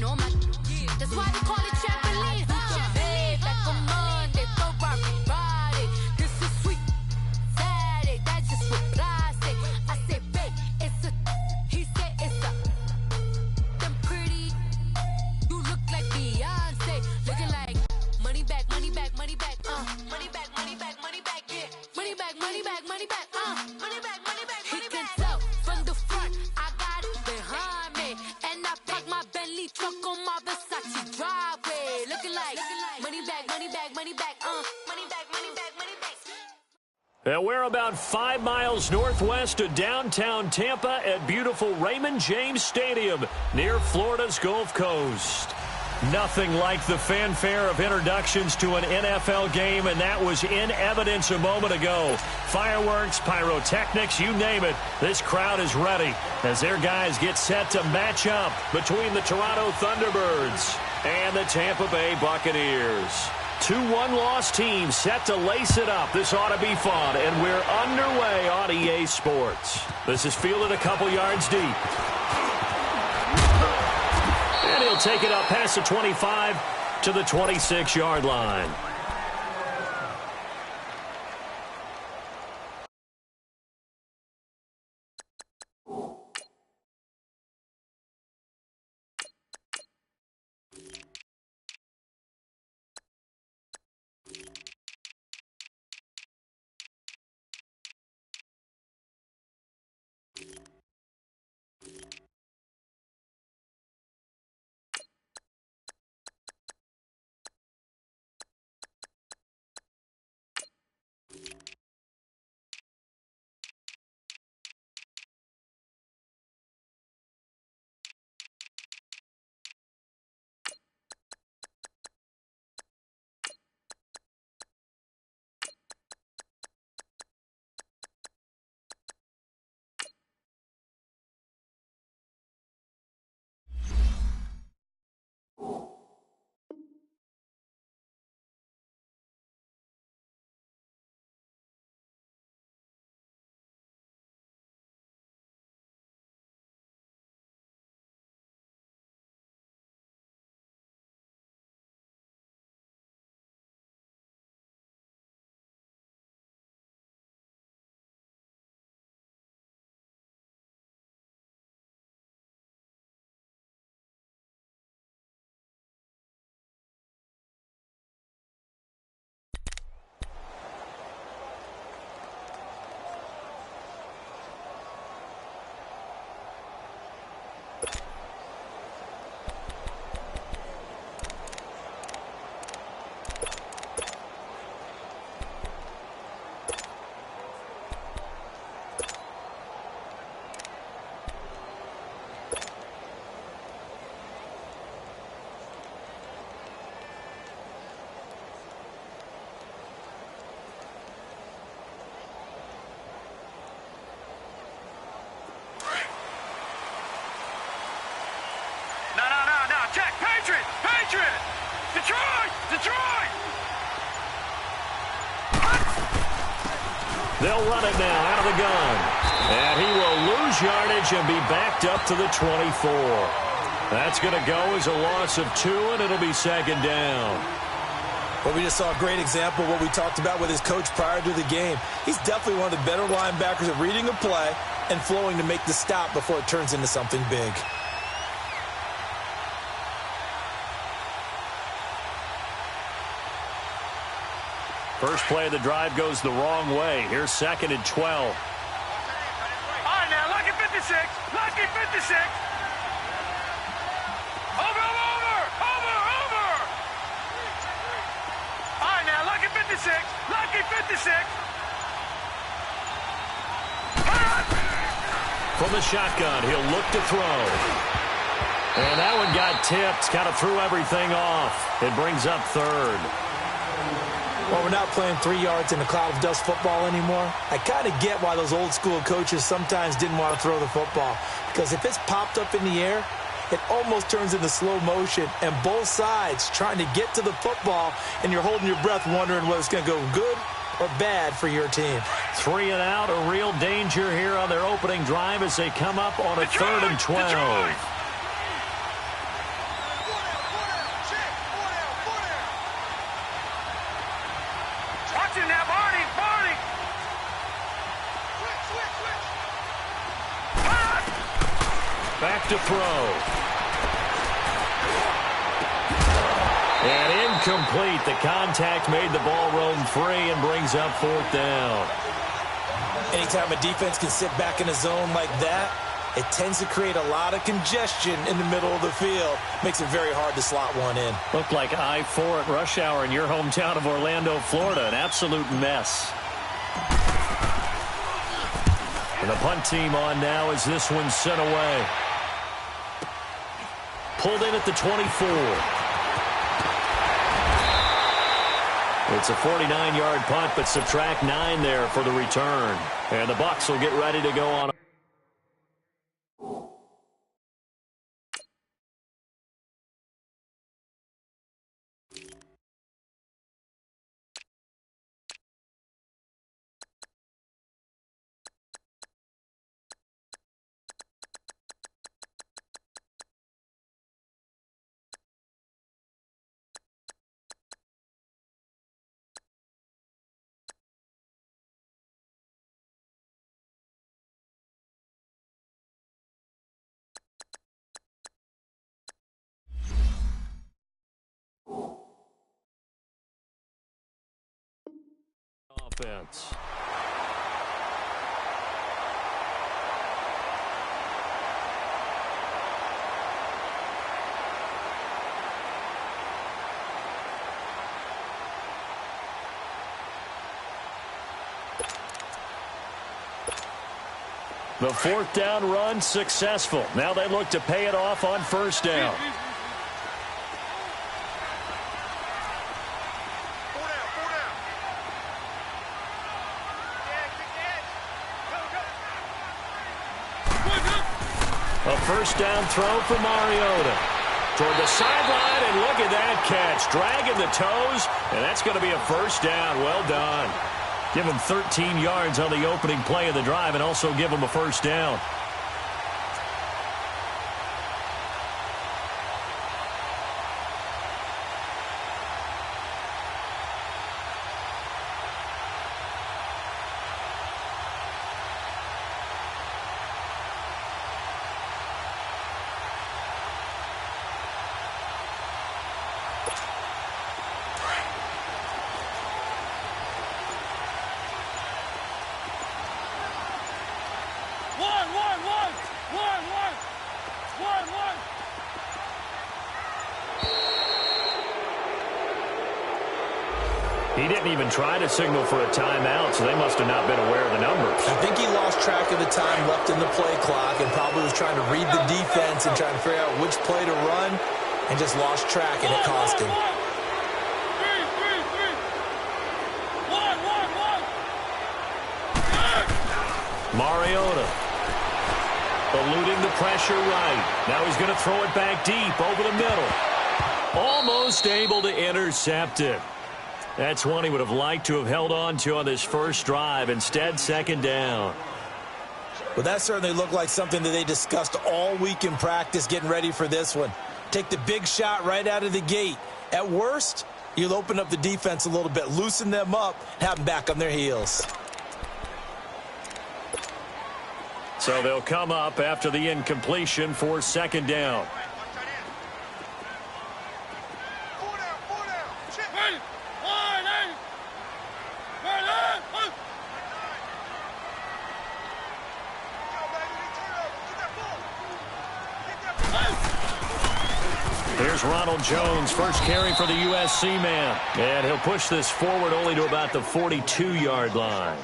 know my. That's why we call it Champion League. Back on Monday, throw Friday. This is sweet. Saturday, that's just what plastic. I say, babe, it's a. He said it's a. Them pretty. You look like Beyonce. Looking like money back, money back, money back. Money back, money back, money back. Yeah. Money back, money back, money back. Money back, money back, money back. He can tell from the front. I got it behind me. And I park my Bentley truck on my Versace driveway. Looking like money back, money back, money back. Money back, money back, money back. And we're about 5 miles northwest of downtown Tampa at beautiful Raymond James Stadium near Florida's Gulf Coast. Nothing like the fanfare of introductions to an NFL game, and that was in evidence a moment ago. Fireworks, pyrotechnics, you name it. This crowd is ready as their guys get set to match up between the Toronto Thunderbirds and the Tampa Bay Buccaneers. 2 one-loss teams set to lace it up. This ought to be fun, and we're underway on EA Sports. This is fielded a couple yards deep. And he'll take it up past the 25 to the 26-yard line. They'll run it now out of the gun. And he will lose yardage and be backed up to the 24. That's going to go as a loss of 2, and it'll be second down. Well, we just saw a great example of what we talked about with his coach prior to the game. He's definitely one of the better linebackers at reading a play and flowing to make the stop before it turns into something big. First play of the drive goes the wrong way. Here's 2nd and 12. All right, now, lucky 56. Lucky 56. Over. All right, now, lucky 56. Lucky 56. From the shotgun, he'll look to throw. And that one got tipped. Kind of threw everything off. It brings up 3rd. Well, we're not playing 3 yards in a cloud of dust football anymore. I kind of get why those old school coaches sometimes didn't want to throw the football. Because if it's popped up in the air, it almost turns into slow motion. And both sides trying to get to the football, and you're holding your breath wondering whether it's going to go good or bad for your team. 3 and out, a real danger here on their opening drive as they come up on a 3rd and 12. to throw. And incomplete. The contact made the ball roam free and brings up fourth down. Anytime a defense can sit back in a zone like that, it tends to create a lot of congestion in the middle of the field. Makes it very hard to slot one in. Looked like I-4 at rush hour in your hometown of Orlando, Florida. An absolute mess. And the punt team on now as this one's sent away. Pulled in at the 24. It's a 49-yard punt, but subtract 9 there for the return. And the Bucs will get ready to go on. Offense. The fourth down run successful. Now they look to pay it off on first down. A first down throw for Mariota. Toward the sideline, and look at that catch. Dragging the toes, and that's going to be a first down. Well done. Give him 13 yards on the opening play of the drive and also give him a first down. He didn't even try to signal for a timeout, so they must have not been aware of the numbers. I think he lost track of the time left in the play clock and probably was trying to read the defense and trying to figure out which play to run and just lost track, and it cost him. Mariota eluding the pressure right. Now he's going to throw it back deep over the middle. Almost able to intercept it. That's one he would have liked to have held on to on this first drive. Instead, second down. Well, that certainly looked like something that they discussed all week in practice getting ready for this one. Take the big shot right out of the gate. At worst, you'll open up the defense a little bit, loosen them up, have them back on their heels. So they'll come up after the incompletion for second down. Here's Ronald Jones, first carry for the USC man. And he'll push this forward only to about the 42-yard line.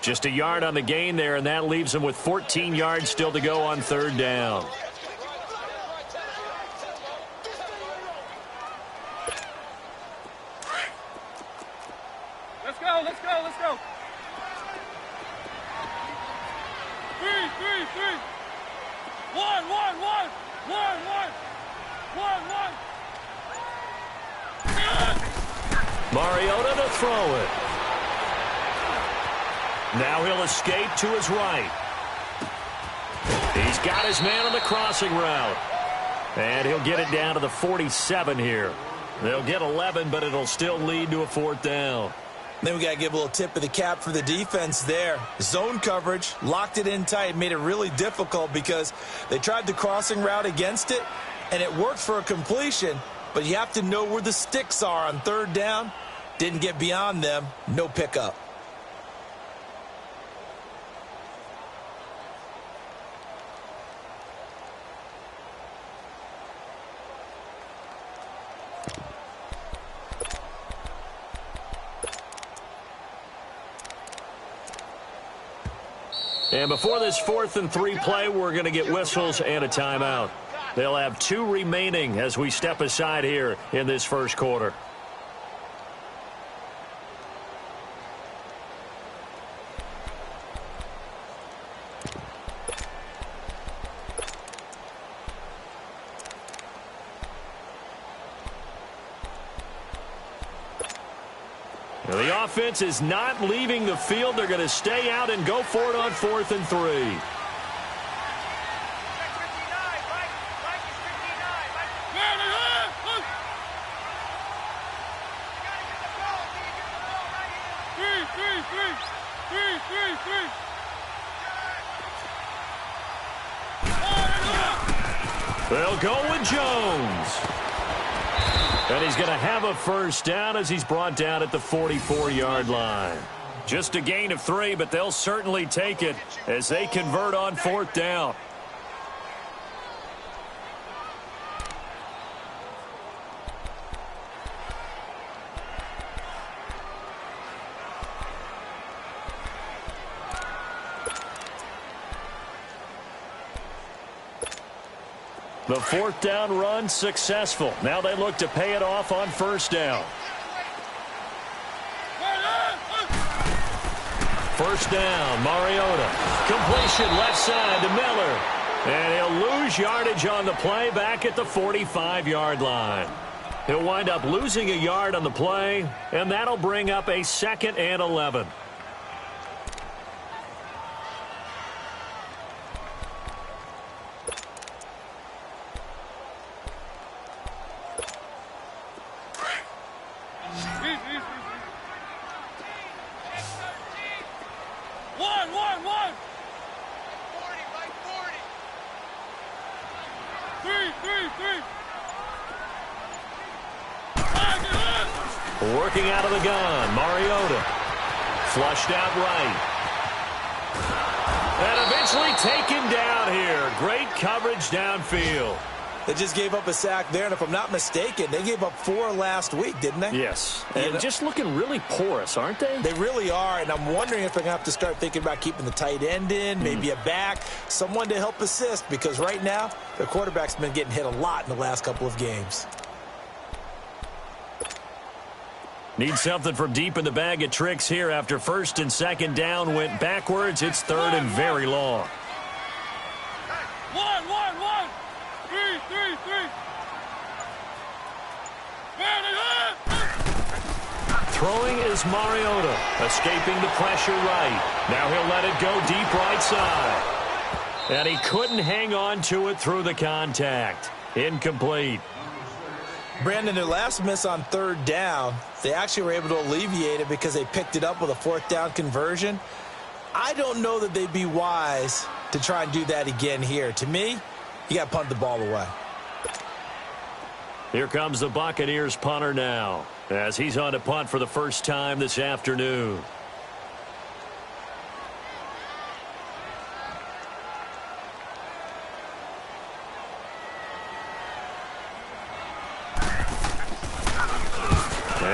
Just a yard on the gain there, and that leaves him with 14 yards still to go on third down. Let's go, let's go, let's go. Three. One. Mariota to throw it. Now he'll escape to his right. He's got his man on the crossing route. And he'll get it down to the 47 here. They'll get 11, but it'll still lead to a fourth down. Then we got to give a little tip of the cap for the defense there. Zone coverage, locked it in tight, made it really difficult because they tried the crossing route against it, and it worked for a completion, but you have to know where the sticks are on third down. Didn't get beyond them, no pickup. And before this 4th and 3 play, we're going to get whistles and a timeout. They'll have 2 remaining as we step aside here in this first quarter. The offense is not leaving the field. They're going to stay out and go for it on 4th and 3. They'll go with Jones. And he's going to have a first down as he's brought down at the 44-yard line. Just a gain of 3, but they'll certainly take it as they convert on 4th down. The 4th down run successful. Now they look to pay it off on 1st down. 1st down, Mariota. Completion left side to Miller. And he'll lose yardage on the play back at the 45-yard line. He'll wind up losing a yard on the play, and that'll bring up a 2nd and 11. Working out of the gun, Mariota. Flushed out right. And eventually taken down here. Great coverage downfield. They just gave up a sack there, and if I'm not mistaken, they gave up 4 last week, didn't they? Yes. And just looking really porous, aren't they? They really are, and I'm wondering if they're going to have to start thinking about keeping the tight end in, maybe a back, someone to help assist, because right now, their quarterback's been getting hit a lot in the last couple of games. Need something from deep in the bag of tricks here after 1st and 2nd down went backwards. It's 3rd and very long. 1, 3, 3. Throwing is Mariota, escaping the pressure right. Now he'll let it go deep right side. And he couldn't hang on to it through the contact. Incomplete. Brandon, their last miss on 3rd down, they actually were able to alleviate it because they picked it up with a 4th down conversion. I don't know that they'd be wise to try and do that again here. To me, you got to punt the ball away. Here comes the Buccaneers punter now as he's on to punt for the first time this afternoon.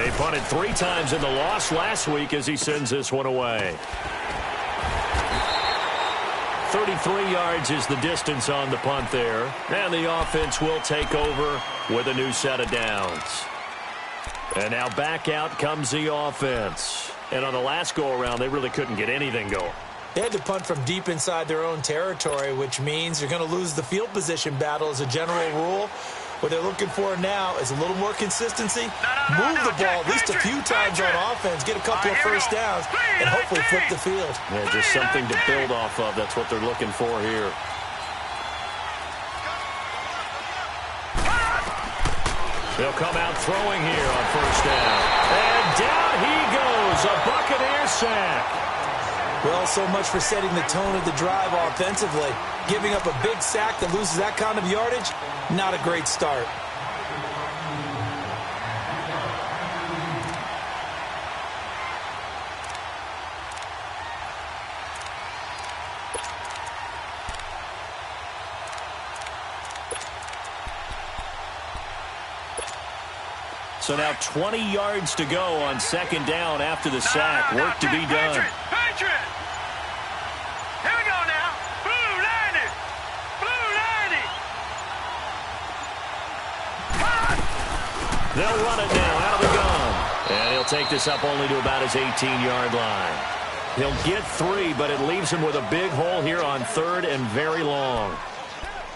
He punted 3 times in the loss last week as he sends this one away. 33 yards is the distance on the punt there. And the offense will take over with a new set of downs. And now back out comes the offense. And on the last go-around, they really couldn't get anything going. They had to punt from deep inside their own territory, which means you're going to lose the field position battle as a general rule. What they're looking for now is a little more consistency, move the ball at least a few times on offense, get a couple of first downs, and hopefully flip the field. Yeah, just something to build off of. That's what they're looking for here. They'll come out throwing here on 1st down. And down he goes is a Buccaneer sack. Well, so much for setting the tone of the drive offensively. Giving up a big sack that loses that kind of yardage, not a great start. So now 20 yards to go on second down after the sack. Work to be done. Patriot! Here we go now. Blue 90! Blue 90! They'll run it now out of the gun. And he'll take this up only to about his 18-yard line. He'll get 3, but it leaves him with a big hole here on third and very long.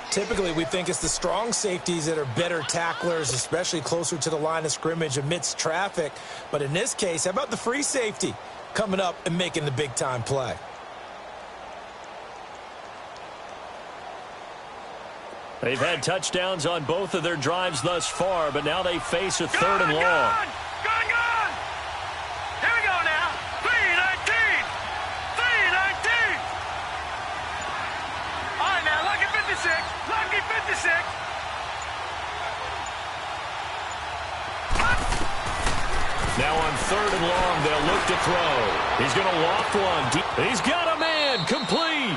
Typically, we think it's the strong safeties that are better tacklers, especially closer to the line of scrimmage amidst traffic. But in this case, how about the free safety coming up and making the big-time play? They've had touchdowns on both of their drives thus far, but now they face a third and long. Gone! Here we go now. 3-19! 3-19! All right, now, lucky 56. Lucky 56. Now on third and long, they'll look to throw. He's going to loft one. He's got a man. Complete.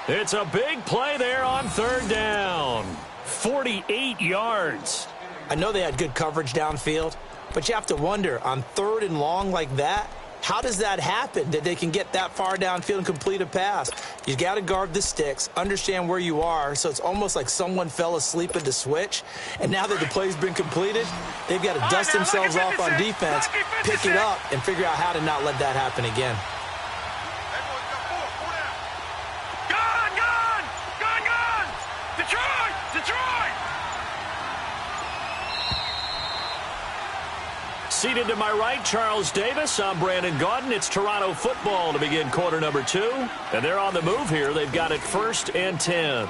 It's a big play there on third down. 48 yards. I know they had good coverage downfield, but you have to wonder, on third and long like that, how does that happen, that they can get that far downfield and complete a pass? You got to guard the sticks, understand where you are, so it's almost like someone fell asleep at the switch, and now that the play's been completed, they've got to dust themselves off on defense, pick it up, and figure out how to not let that happen again. Gone! Detroit! Seated to my right, Charles Davis. I'm Brandon Gaudin. It's Toronto football to begin quarter number 2. And they're on the move here. They've got it 1st and 10.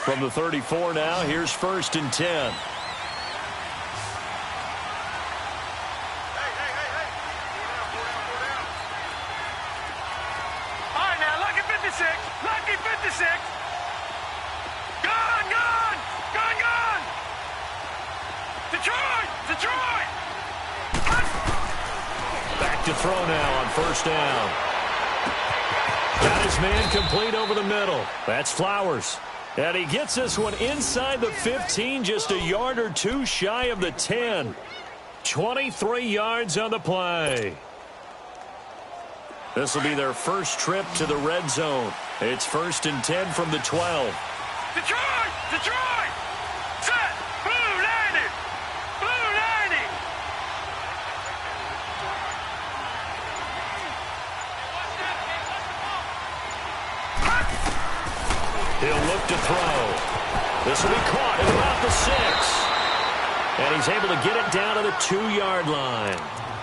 From the 34 now, here's 1st and 10. Hey. All right, now, lucky 56. Lucky 56. Gone! Detroit! Back to throw now on 1st down. Got his man complete over the middle. That's Flowers. And he gets this one inside the 15, just a yard or two shy of the 10. 23 yards on the play. This will be their first trip to the red zone. It's 1st and 10 from the 12. Detroit! Set! Blue 90! Blue 90! He'll look to throw. This will be caught at about the 6. And he's able to get it down to the 2-yard line.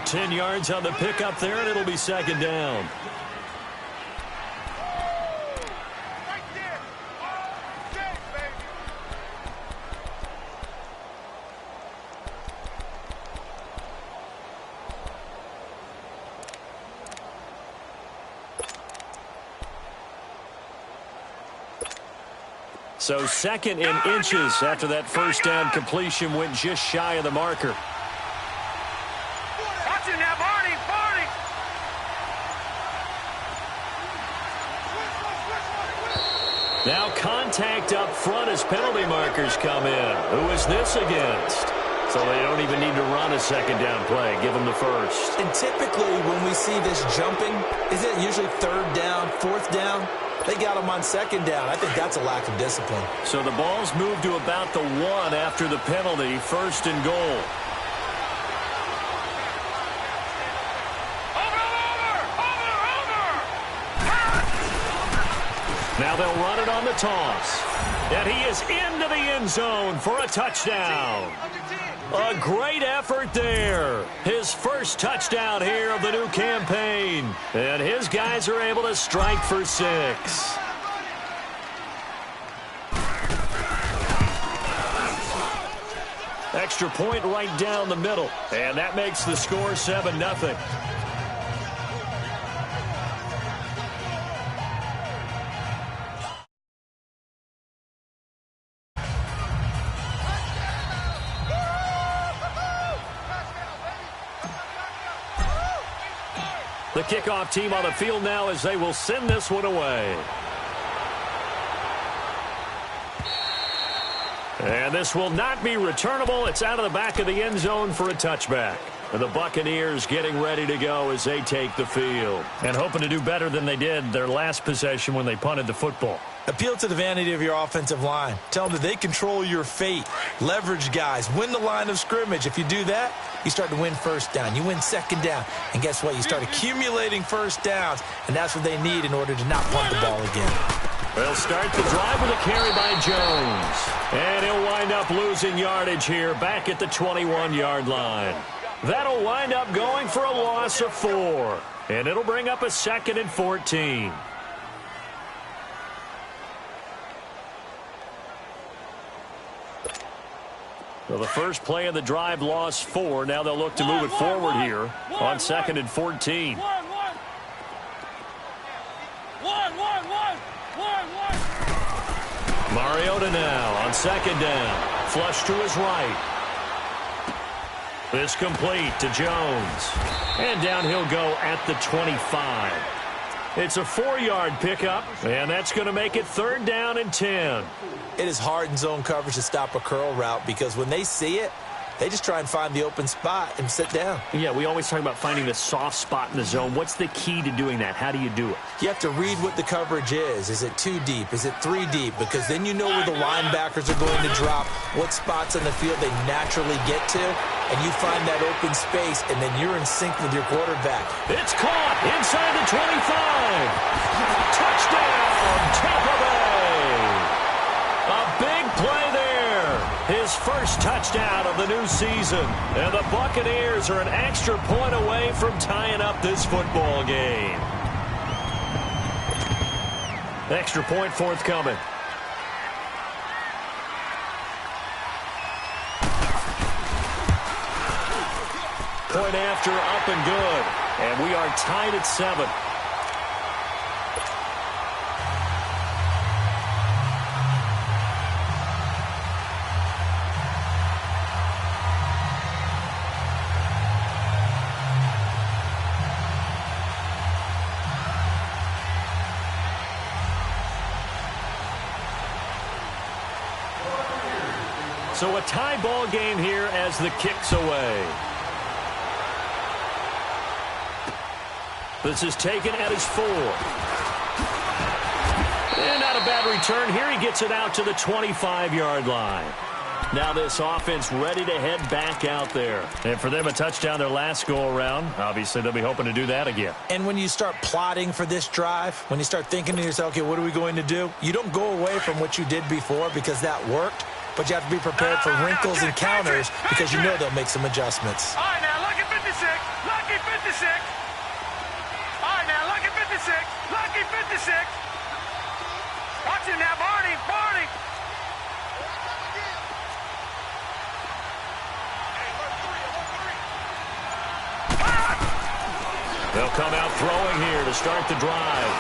10 yards on the pickup there, and it'll be 2nd down. So 2nd and inches after that 1st down completion went just shy of the marker. Watch it now, Barney! Now contact up front as penalty markers come in. Who is this against? So they don't even need to run a 2nd down play. Give them the 1st. And typically when we see this jumping, is it usually 3rd down, 4th down? They got him on 2nd down. I think that's a lack of discipline. So the ball's moved to about the 1 after the penalty. 1st and goal. Over! Now they'll run it on the toss. And he is into the end zone for a touchdown. A great effort there. His first touchdown here of the new campaign. And his guys are able to strike for 6. Extra point right down the middle. And that makes the score 7-0. The kickoff team on the field now as they will send this one away. And this will not be returnable. It's out of the back of the end zone for a touchback. And the Buccaneers getting ready to go as they take the field. And hoping to do better than they did their last possession when they punted the football. Appeal to the vanity of your offensive line. Tell them that they control your fate. Leverage guys. Win the line of scrimmage. If you do that, you start to win first down. You win second down. And guess what? You start accumulating first downs. And that's what they need in order to not punt the ball again. They'll start the drive with a carry by Jones. And he'll wind up losing yardage here back at the 21-yard line. That'll wind up going for a loss of 4. And it'll bring up a 2nd and 14. So the first play of the drive lost 4. Now they'll look to move it forward here on 2nd and 14. Mariota now on 2nd down. Flush to his right. This complete to Jones. And down he'll go at the 25. It's a 4-yard pickup, and that's going to make it 3rd down and 10. It is hard in zone coverage to stop a curl route because when they see it, they just try and find the open spot and sit down. Yeah, we always talk about finding the soft spot in the zone. What's the key to doing that? How do you do it? You have to read what the coverage is. Is it 2 deep? Is it 3 deep? Because then you know where the linebackers are going to drop, what spots on the field they naturally get to, and you find that open space, and then you're in sync with your quarterback. It's caught inside the 25. Touchdown, Tampa Bay. A big play there. His first touchdown of the new season. And the Buccaneers are an extra point away from tying up this football game. Extra point forthcoming. Point after, up and good. And we are tied at 7. So a tie ball game here as the kick's away. This is taken at his 4. And not a bad return here. He gets it out to the 25-yard line. Now this offense ready to head back out there. And for them, a touchdown their last go-around. Obviously, they'll be hoping to do that again. And when you start plotting for this drive, when you start thinking to yourself, okay, what are we going to do? You don't go away from what you did before because that worked. But you have to be prepared for wrinkles and counters because you know they'll make some adjustments. All right, now, lucky 56. Lucky 56. All right, now, lucky 56. Lucky 56. Watch it now, Barney. Barney. They'll come out throwing here to start the drive.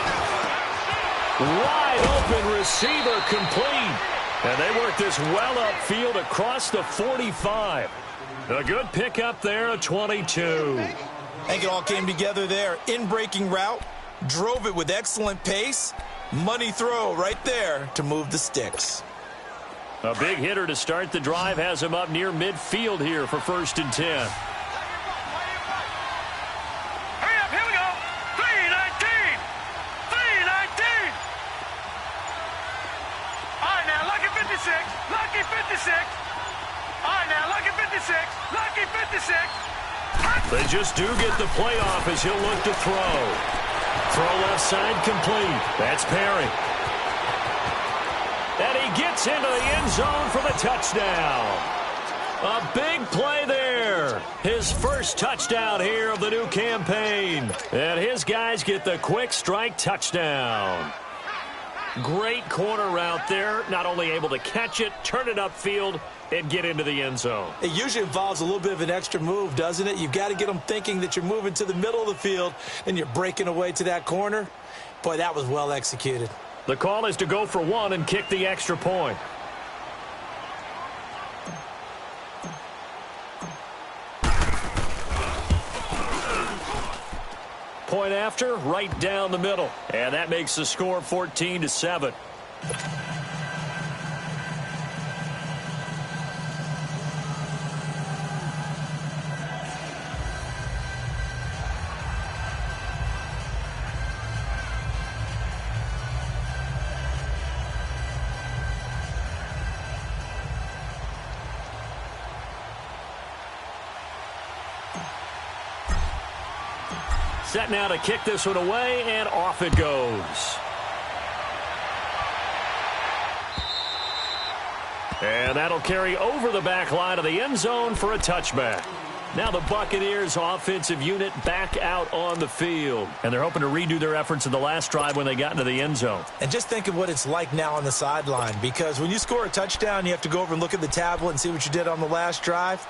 Wide open receiver complete. And they work this well upfield across the 45. A good pickup there, a 22. I think it all came together there. In-breaking route, drove it with excellent pace. Money throw right there to move the sticks. A big hitter to start the drive has him up near midfield here for 1st and 10. Hurry up, here we go. 319. 319. All right, now, lucky 56. Lucky 56. All right, now, lucky 56. Lucky 56. They just do get the playoff as he'll look to throw. Throw left side complete. That's Perry. And he gets gets into the end zone for the touchdown. A big play there. His first touchdown here of the new campaign. And his guys get the quick strike touchdown. Great corner route there. Not only able to catch it, turn it upfield, and get into the end zone. It usually involves a little bit of an extra move, doesn't it? You've got to get them thinking that you're moving to the middle of the field and you're breaking away to that corner. Boy, that was well executed. The call is to go for one and kick the extra point. Point after, right down the middle. And that makes the score 14-7. Set now to kick this one away, and off it goes. And that'll carry over the back line of the end zone for a touchback. Now the Buccaneers offensive unit back out on the field. And they're hoping to redo their efforts in the last drive when they got into the end zone. And just think of what it's like now on the sideline, because when you score a touchdown, you have to go over and look at the tablet and see what you did on the last drive.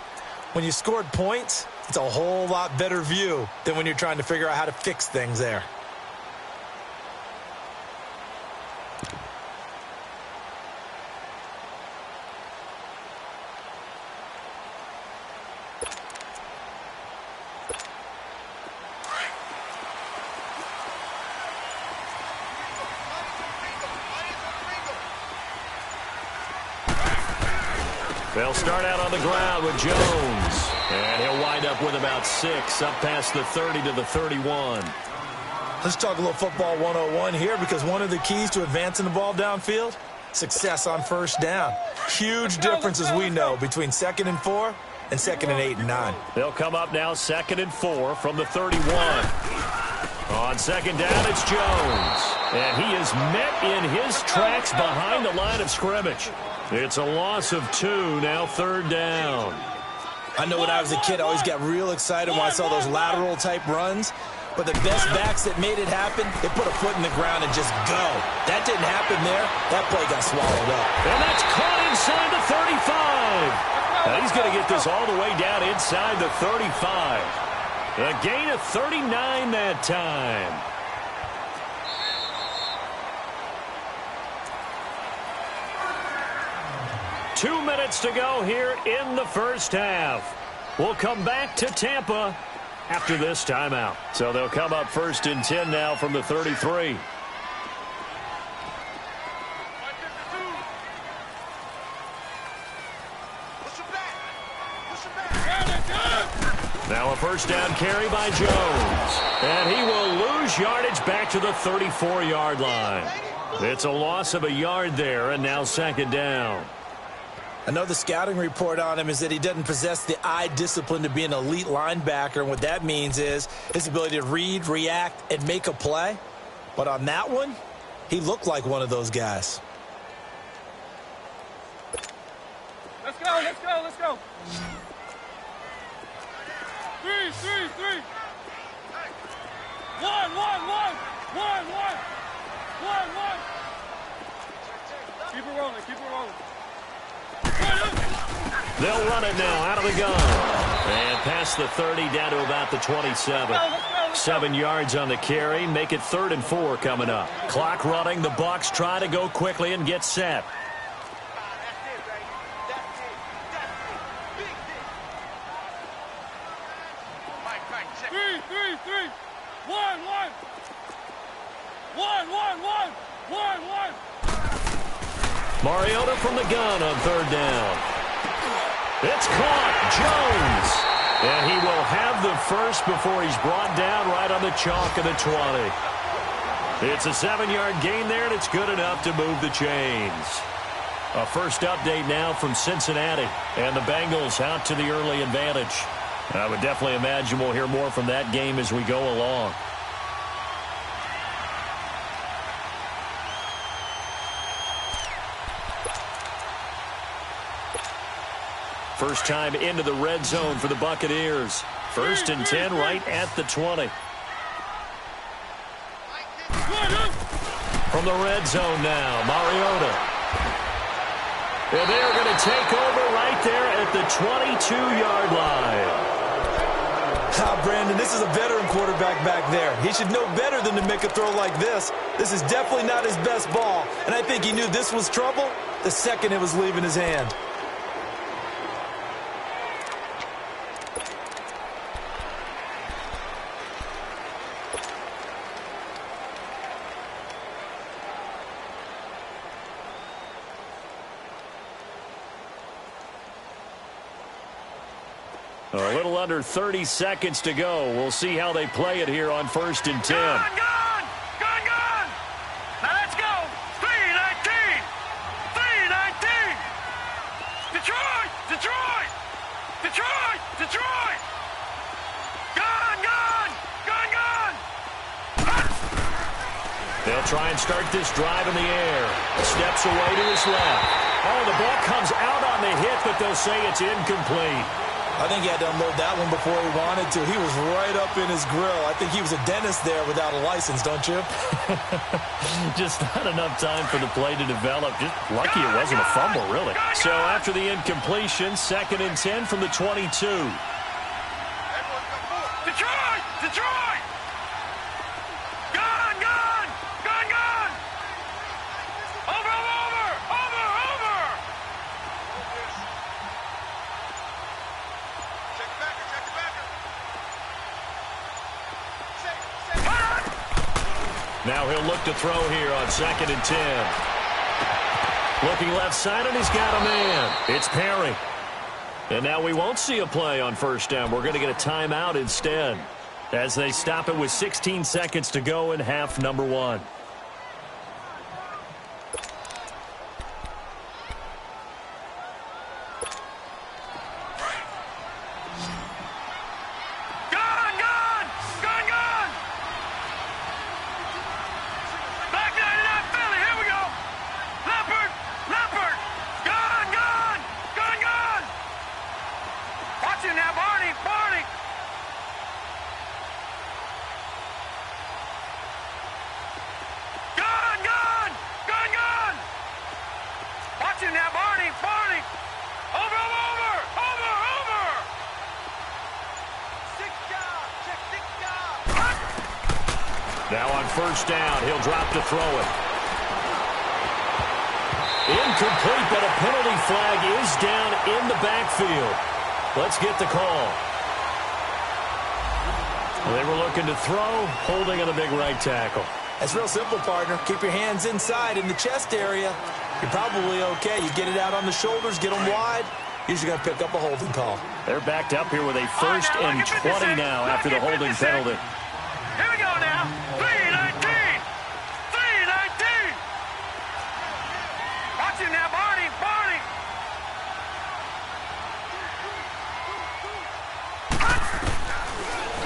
When you scored points, it's a whole lot better view than when you're trying to figure out how to fix things there. They'll start out on the ground with Jones. And he'll wind up with about 6, up past the 30 to the 31. Let's talk a little football 101 here, because one of the keys to advancing the ball downfield, success on first down. Huge difference, as we know, between 2nd and 4 and 2nd and 8 and 9. They'll come up now 2nd and 4 from the 31. On 2nd down, it's Jones. And he is met in his tracks behind the line of scrimmage. It's a loss of 2, now 3rd down. I know when I was a kid, I always got real excited when I saw those lateral-type runs. But the best backs that made it happen, they put a foot in the ground and just go. That didn't happen there. That play got swallowed up. And that's caught inside the 35. Now he's going to get this all the way down inside the 35. A gain of 39 that time. Two minutes to go here in the first half. We'll come back to Tampa after this timeout. So they'll come up 1st and 10 now from the 33. Now a first down carry by Jones. And he will lose yardage back to the 34-yard line. It's a loss of a yard there, and now 2nd down. I know the scouting report on him is that he doesn't possess the eye discipline to be an elite linebacker, and what that means is his ability to read, react, and make a play. But on that one, he looked like one of those guys. Let's go, let's go, let's go. 3, 3, 3. 1, 1, 1. 1, 1. 1, 1. Keep it rolling, keep it rolling. They'll run it now out of the gun. And past the 30 down to about the 27. 7 yards on the carry. Make it 3rd and 4 coming up. Clock running. The Bucs try to go quickly and get set. Mariota from the gun on 3rd down. It's caught. Jones. And he will have the first before he's brought down right on the chalk of the 20. It's a 7-yard gain there, and it's good enough to move the chains. A first update now from Cincinnati. And the Bengals out to the early advantage. I would definitely imagine we'll hear more from that game as we go along. First time into the red zone for the Buccaneers. 1st and 10 right at the 20. From the red zone now, Mariota. And they're going to take over right there at the 22-yard line. Brandon, this is a veteran quarterback back there. He should know better than to make a throw like this. This is definitely not his best ball, and I think he knew this was trouble the second it was leaving his hand. A little under 30 seconds to go. We'll see how they play it here on 1st and 10. Gone! Now let's go! 3-19! 3-19! Detroit! Gone! They'll try and start this drive in the air. Steps away to his left. Oh, the ball comes out on the hit, but they'll say it's incomplete. I think he had to unload that one before he wanted to. He was right up in his grill. I think he was a dentist there without a license, don't you? Just not enough time for the play to develop. Just lucky it wasn't a fumble, really. So after the incompletion, 2nd and 10 from the 22. Detroit! Gone! Over! Now he'll look to throw here on 2nd and 10. Looking left side, and he's got a man. It's Perry. And now we won't see a play on 1st down. We're going to get a timeout instead as they stop it with 16 seconds to go in half number 1. Now on 1st down, he'll drop to throw it. Incomplete, but a penalty flag is down in the backfield. Let's get the call. They were looking to throw, holding on the big right tackle. That's real simple, partner. Keep your hands inside in the chest area. You're probably okay. You get it out on the shoulders, get them wide. Usually going to pick up a holding call. They're backed up here with a 1st and 20 now after the holding penalty. Here we go now. 3-19. Watch him now, Barney.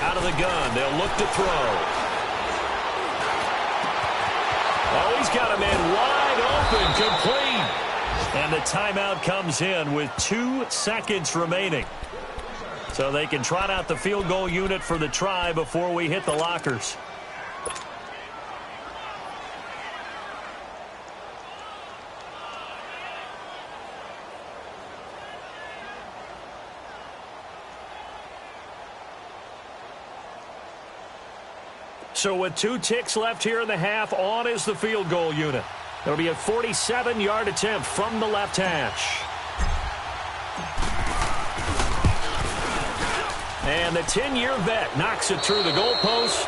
Out of the gun, they'll look to throw. Oh, he's got a man wide open, complete. And the timeout comes in with 2 seconds remaining. So they can trot out the field goal unit for the try before we hit the lockers. So with 2 ticks left here in the half, on is the field goal unit. It'll be a 47-yard attempt from the left hash. And the 10-year vet knocks it through the goalpost.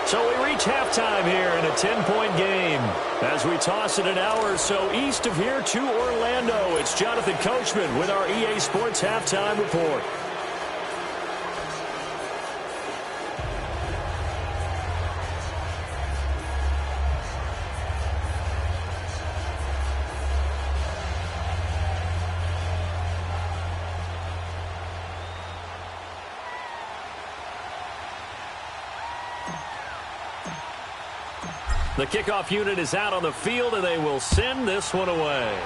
So we reach halftime here in a 10-point game. As we toss it an hour or so east of here to Orlando, it's Jonathan Coachman with our EA Sports Halftime Report. The kickoff unit is out on the field, and they will send this one away.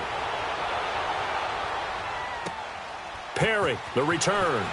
Perry, the return.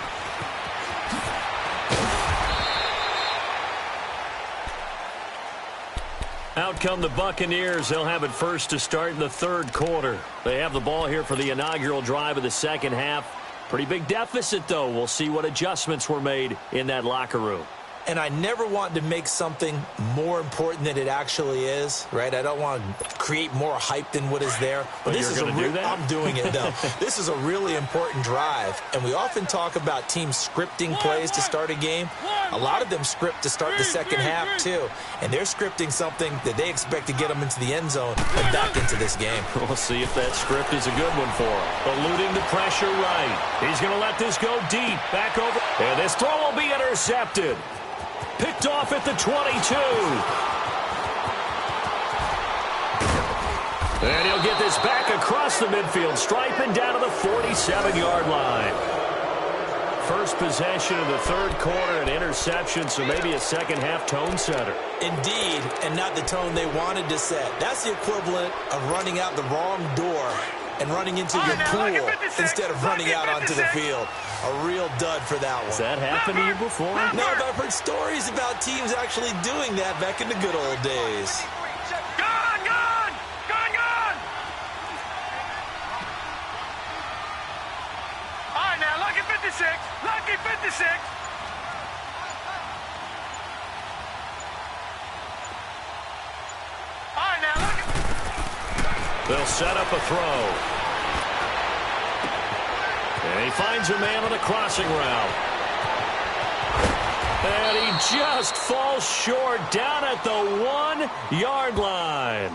Out come the Buccaneers. They'll have it first to start in the third quarter. They have the ball here for the inaugural drive of the second half. Pretty big deficit, though. We'll see what adjustments were made in that locker room. And I never want to make something more important than it actually is, right? I don't want to create more hype than what is there. But this is I'm doing it, though. This is a really important drive. And we often talk about teams scripting plays to start a game. A lot of them script to start the second half, too. And they're scripting something that they expect to get them into the end zone and back into this game. We'll see if that script is a good one for him. Eluding the pressure right. He's going to let this go deep. Back over. And this throw will be intercepted. Picked off at the 22. And he'll get this back across the midfield stripe and down to the 47-yard line. First possession of the third quarter, an interception, so maybe a second-half tone setter. Indeed, and not the tone they wanted to set. That's the equivalent of running out the wrong door and running into your pool instead of running out onto the field. A real dud for that one. Has that happened to you before? No, but I've heard stories about teams actually doing that back in the good old days. Gone, gone! Gone, gone! All right, now, lucky 56. Lucky 56. All right, now, lucky. They'll set up a throw. And he finds a man on a crossing route. And he just falls short down at the 1-yard line.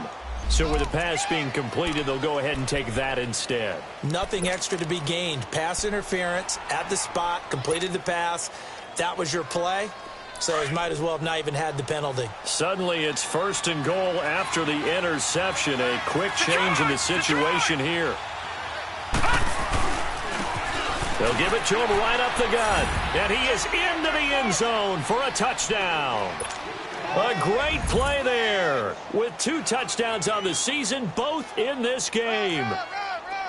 So with the pass being completed, they'll go ahead and take that instead. Nothing extra to be gained. Pass interference at the spot, completed the pass. That was your play. So he might as well have not even had the penalty. Suddenly it's first and goal after the interception. A quick change in the situation here. They'll give it to him right up the gut. And he is into the end zone for a touchdown. A great play there. With 2 touchdowns on the season, both in this game.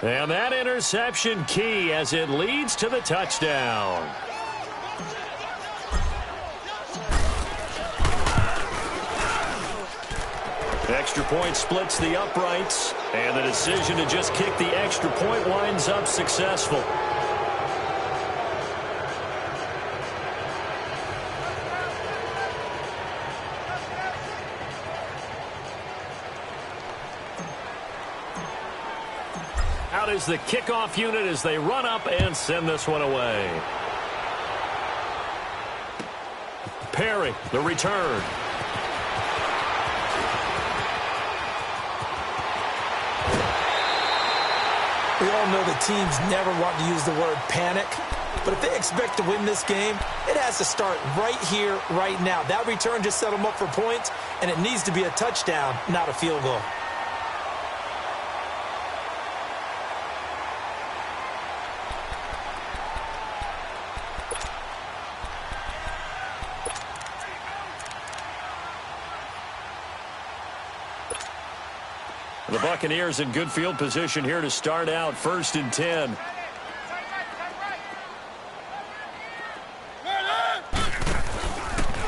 And that interception key as it leads to the touchdown. Extra point splits the uprights. And the decision to just kick the extra point winds up successful. Out is the kickoff unit as they run up and send this one away. Perry, the return. We all know the teams never want to use the word panic, but if they expect to win this game, it has to start right here, right now. That return just set them up for points, and it needs to be a touchdown, not a field goal. The Buccaneers in good field position here to start out 1st and 10.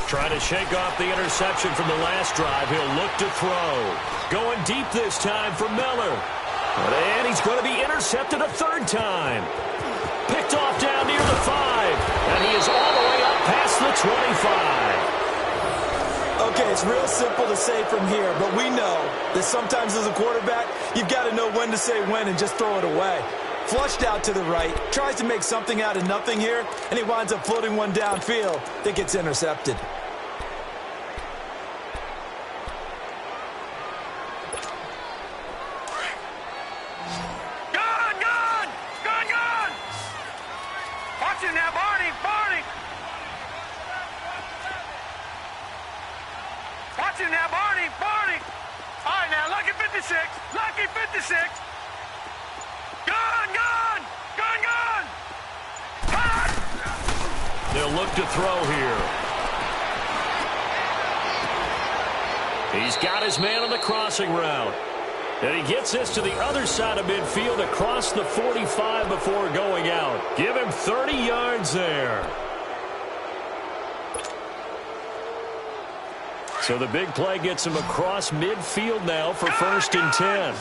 Trying to shake off the interception from the last drive. He'll look to throw. Going deep this time for Miller. And he's going to be intercepted a 3rd time. Picked off down near the 5. And he is all the way up past the 25. Okay, it's real simple to say from here, but we know that sometimes as a quarterback, you've got to know when to say when and just throw it away. Flushed out to the right, tries to make something out of nothing here, and he winds up floating one downfield that gets intercepted. Gone, gone! Gone, gone! Watch it now, Barney! Barney! Watch it now, Barney! Barney! All right, now, lucky 56! Lucky 56! Gone, gone! Gone, gone! Hot! They'll look to throw here. He's got his man on the crossing route. And he gets this to the other side of midfield across the 45 before going out. Give him 30 yards there. So the big play gets him across midfield now for 1st and 10.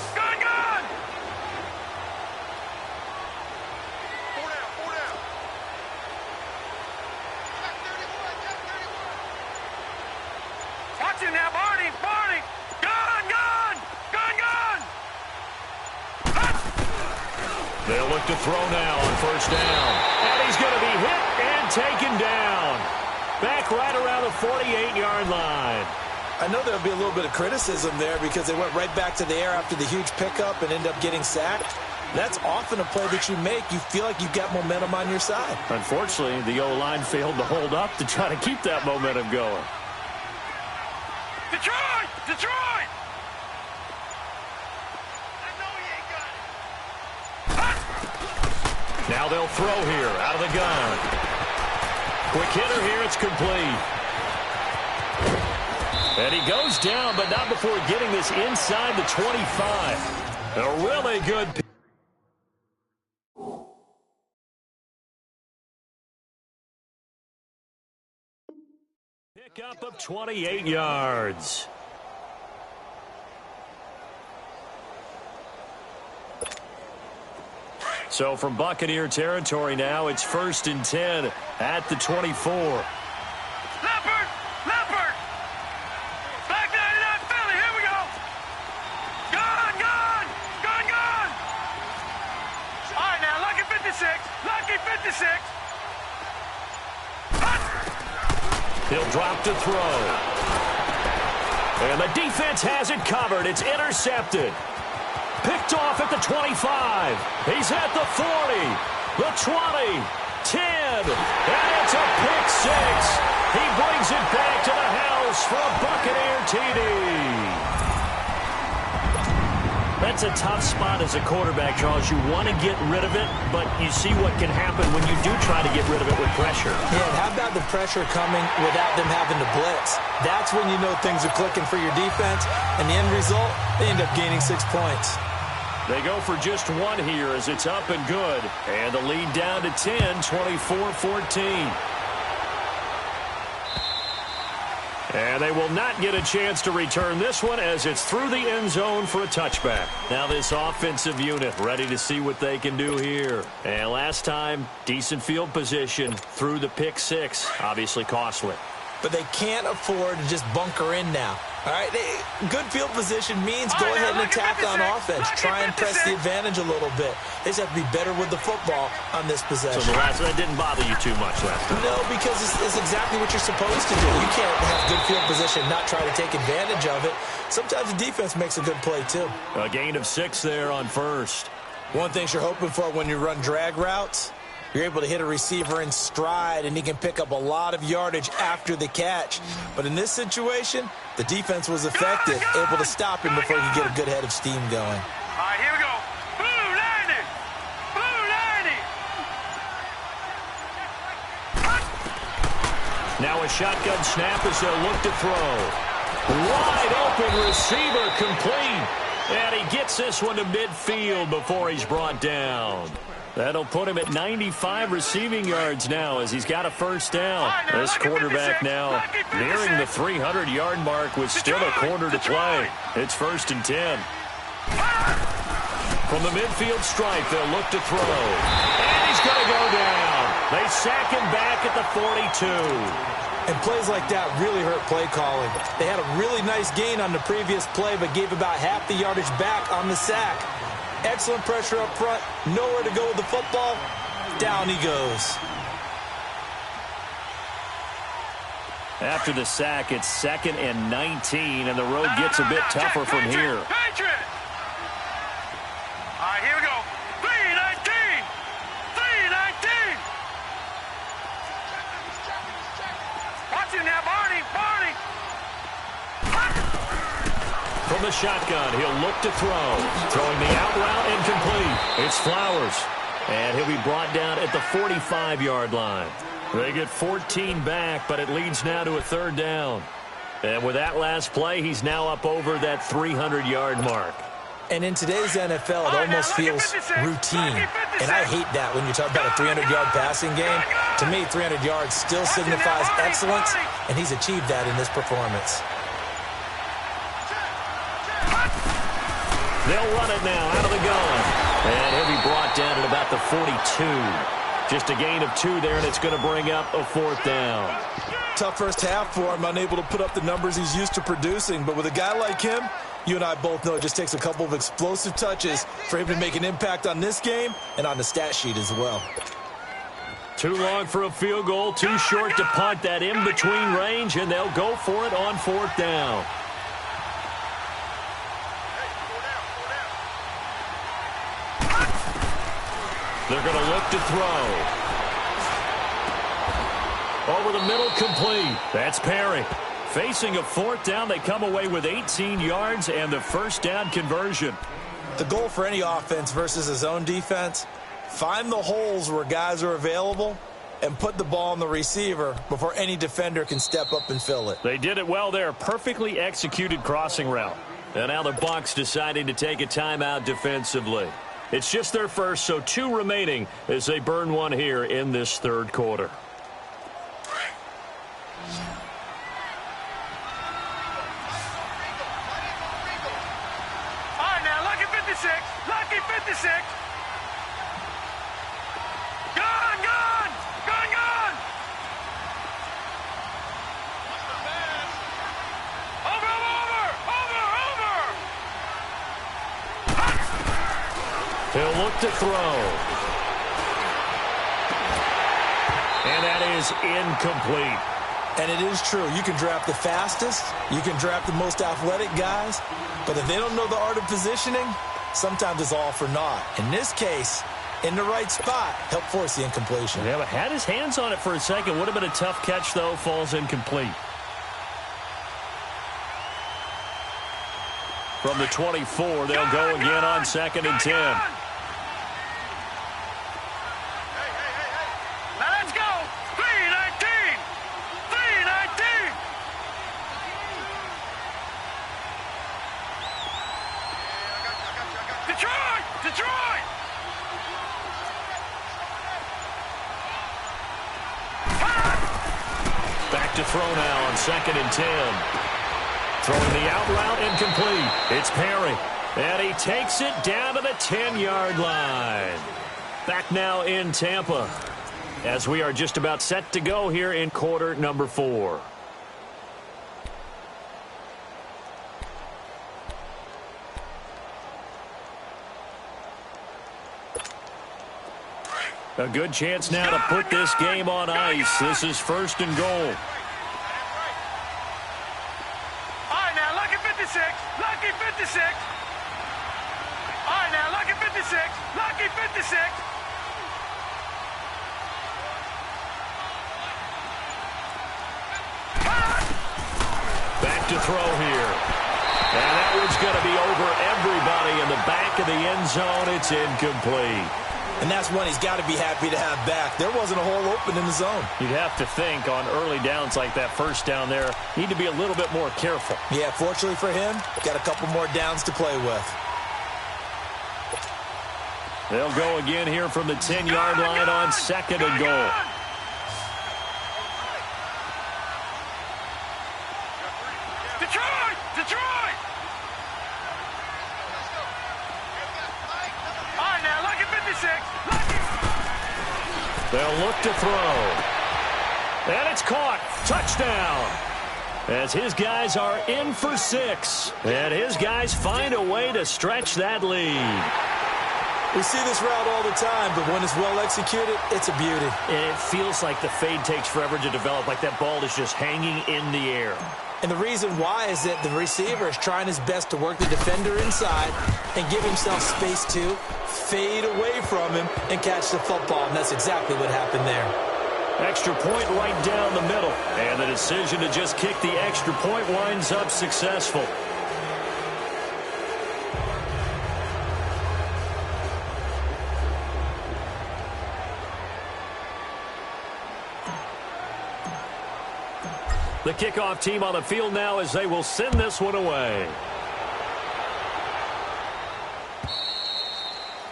Watch it now, Barney! Gone! They'll look to throw now on 1st down. And he's going to be hit and taken down. Back right around the 48-yard line. I know there'll be a little bit of criticism there because they went right back to the air after the huge pickup and end up getting sacked. That's often a play that you make. You feel like you've got momentum on your side. Unfortunately, the O-line failed to hold up to try to keep that momentum going. Detroit! Now they'll throw here out of the gun. Quick hitter here, it's complete. And he goes down, but not before getting this inside the 25. A really good pickup of 28 yards. So from Buccaneer territory now, it's 1st and 10 at the 24. Leopard! Back 99 Philly, here we go! Gone! All right, now, lucky 56! He'll drop to throw. And the defense has it covered. It's intercepted. Picked off at the 25. He's at the 40, the 20, 10, and it's a pick six. He brings it back to the house for a Buccaneer TD. That's a tough spot as a quarterback, Charles. You want to get rid of it, but you see what can happen when you do try to get rid of it with pressure. Yeah, and how about the pressure coming without them having to blitz? That's when you know things are clicking for your defense, and the end result, they end up gaining 6 points. They go for just one here as it's up and good. And the lead down to 10, 24-14. And they will not get a chance to return this one as it's through the end zone for a touchback. Now this offensive unit ready to see what they can do here. And last time, decent field position through the pick six. Obviously costly. But they can't afford to just bunker in now. All right, good field position means go ahead and attack on offense. Try and press the advantage a little bit. They just have to be better with the football on this possession. So that didn't bother you too much last time? No, because it's exactly what you're supposed to do. You can't have good field position and not try to take advantage of it. Sometimes the defense makes a good play, too. A gain of 6 there on 1st. One thing you're hoping for when you run drag routes, you're able to hit a receiver in stride, and he can pick up a lot of yardage after the catch. But in this situation, the defense was effective, able to stop him before he could get a good head of steam going. All right, here we go. Blue 90! Now a shotgun snap as they'll look to throw. Wide open receiver complete. And he gets this one to midfield before he's brought down. That'll put him at 95 receiving yards now as he's got a 1st down. This quarterback now nearing the 300-yard mark with still a quarter to play. It's 1st and 10. From the midfield stripe, they'll look to throw. And he's going to go down. They sack him back at the 42. And plays like that really hurt play calling. They had a really nice gain on the previous play, but gave about half the yardage back on the sack. Excellent pressure up front. Nowhere to go with the football. Down he goes. After the sack, it's 2nd and 19, and the road gets a bit tougher from here. Patriot! All right, here we go. 3-19! Watch it now, Barney! From the shotgun, he'll look to throw. Throwing the out route incomplete. It's Flowers. And he'll be brought down at the 45-yard line. They get 14 back, but it leads now to a 3rd down. And with that last play, he's now up over that 300-yard mark. And in today's NFL, it almost feels routine. And I hate that when you talk about a 300-yard passing game. To me, 300 yards still signifies excellence, and he's achieved that in this performance. They'll run it now out of the gun. And he'll be brought down at about the 42. Just a gain of 2 there, and it's going to bring up a 4th down. Tough first half for him, unable to put up the numbers he's used to producing. But with a guy like him, you and I both know it just takes a couple of explosive touches for him to make an impact on this game and on the stat sheet as well. Too long for a field goal, too short to punt. That in-between range, and they'll go for it on 4th down. They're going to look to throw. Over the middle, complete. That's Perry. Facing a 4th down, they come away with 18 yards and the first down conversion. The goal for any offense versus his own defense, find the holes where guys are available and put the ball on the receiver before any defender can step up and fill it. They did it well there. Perfectly executed crossing route. And now the Bucs deciding to take a timeout defensively. It's just their first, so 2 remaining as they burn one here in this 3rd quarter. Lucky 56. Gone, gone, gone, gone. Over. He'll look to throw. And that is incomplete. And it is true. You can draft the fastest. You can draft the most athletic guys. But if they don't know the art of positioning, sometimes it's all for naught. In this case, in the right spot, helped force the incompletion. Yeah, but had his hands on it for a second. Would have been a tough catch, though. Falls incomplete. From the 24, they'll go again on 2nd and 10. Now let's go. 3-19. 3-19. Detroit! Back to throw now on 2nd and 10. Throwing the out route, incomplete. It's Perry. And he takes it down to the 10-yard line. Back now in Tampa as we are just about set to go here in quarter number 4. A good chance now to put this game on ice. This is 1st and goal. All right, now, lucky 56. Lucky 56. All right, now, lucky 56. Lucky 56. Back to throw here. And that one's going to be over everybody in the back of the end zone. It's incomplete. And that's one he's got to be happy to have back. There wasn't a hole open in the zone. You'd have to think on early downs like that first down there, need to be a little bit more careful. Yeah, fortunately for him, got a couple more downs to play with. They'll go again here from the 10-yard line on 2nd and goal. Detroit! All right, now, lucky 56. They'll look to throw. And it's caught. Touchdown. As his guys are in for 6. And his guys find a way to stretch that lead. We see this route all the time, but when it's well executed, it's a beauty. And it feels like the fade takes forever to develop, like that ball is just hanging in the air. And the reason why is that the receiver is trying his best to work the defender inside and give himself space to fade away from him and catch the football. And that's exactly what happened there. Extra point right down the middle. And the decision to just kick the extra point winds up successful. The kickoff team on the field now as they will send this one away.